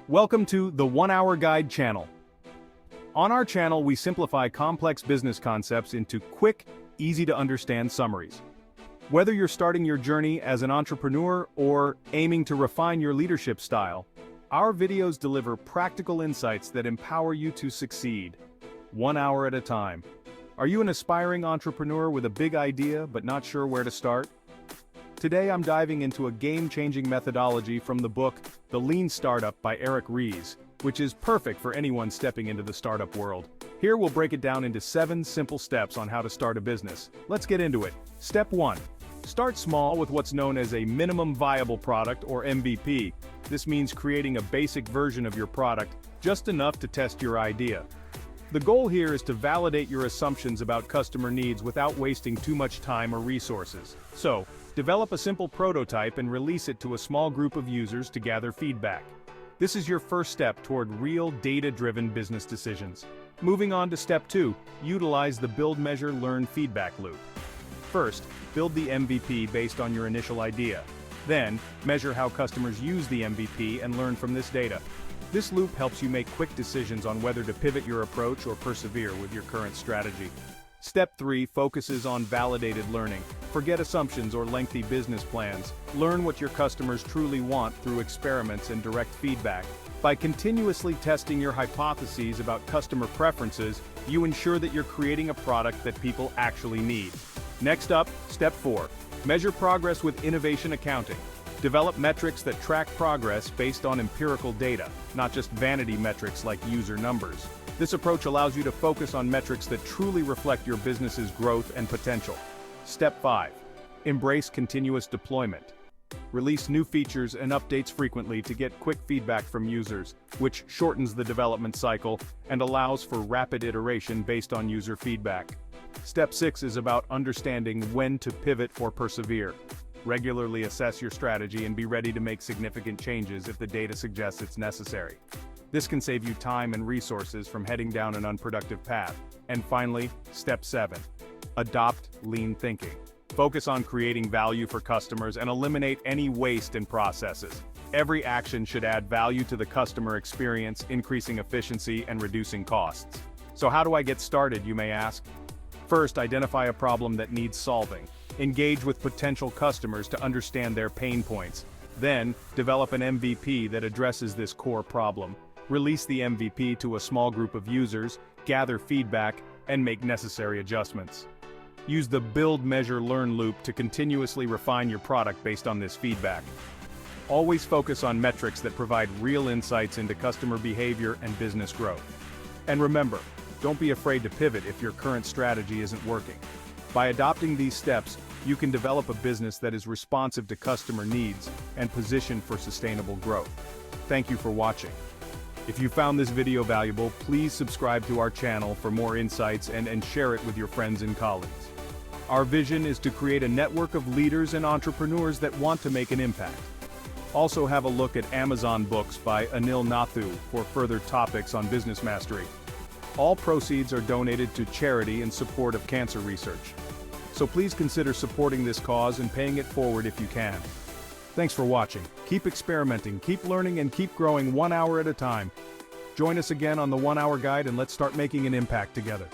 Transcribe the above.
Welcome to the 1 Hour Guide channel. On our channel, we simplify complex business concepts into quick, easy-to-understand summaries. Whether you're starting your journey as an entrepreneur or aiming to refine your leadership style, our videos deliver practical insights that empower you to succeed, 1 hour at a time. Are you an aspiring entrepreneur with a big idea but not sure where to start? Today I'm diving into a game-changing methodology from the book The Lean Startup by Eric Ries, which is perfect for anyone stepping into the startup world. Here we'll break it down into 7 simple steps on how to start a business. Let's get into it. Step 1. Start small with what's known as a minimum viable product, or MVP. This means creating a basic version of your product, just enough to test your idea. The goal here is to validate your assumptions about customer needs without wasting too much time or resources. So, develop a simple prototype and release it to a small group of users to gather feedback. This is your first step toward real data-driven business decisions. Moving on to step 2, utilize the build, measure, learn feedback loop. First, build the MVP based on your initial idea. Then, measure how customers use the MVP and learn from this data. This loop helps you make quick decisions on whether to pivot your approach or persevere with your current strategy. Step 3 focuses on validated learning. Forget assumptions or lengthy business plans. Learn what your customers truly want through experiments and direct feedback. By continuously testing your hypotheses about customer preferences, you ensure that you're creating a product that people actually need. Next up, step 4. Measure progress with innovation accounting. Develop metrics that track progress based on empirical data, not just vanity metrics like user numbers. This approach allows you to focus on metrics that truly reflect your business's growth and potential. Step 5. Embrace continuous deployment. Release new features and updates frequently to get quick feedback from users, which shortens the development cycle and allows for rapid iteration based on user feedback. Step 6 is about understanding when to pivot or persevere. Regularly assess your strategy and be ready to make significant changes if the data suggests it's necessary. This can save you time and resources from heading down an unproductive path. And finally, step 7. Adopt lean thinking. Focus on creating value for customers and eliminate any waste in processes. Every action should add value to the customer experience, increasing efficiency and reducing costs. So how do I get started, you may ask? First, identify a problem that needs solving. Engage with potential customers to understand their pain points. Then, develop an MVP that addresses this core problem. Release the MVP to a small group of users, gather feedback, and make necessary adjustments. Use the build, measure, learn loop to continuously refine your product based on this feedback. Always focus on metrics that provide real insights into customer behavior and business growth. And remember, don't be afraid to pivot if your current strategy isn't working. By adopting these steps, you can develop a business that is responsive to customer needs and positioned for sustainable growth. Thank you for watching. If you found this video valuable, please subscribe to our channel for more insights and share it with your friends and colleagues. Our vision is to create a network of leaders and entrepreneurs that want to make an impact. Also have a look at Amazon books by Anil Nathu for further topics on business mastery. All proceeds are donated to charity in support of cancer research. So please consider supporting this cause and paying it forward if you can. Thanks for watching. Keep experimenting, keep learning, and keep growing 1 hour at a time. Join us again on the 1 Hour Guide and let's start making an impact together.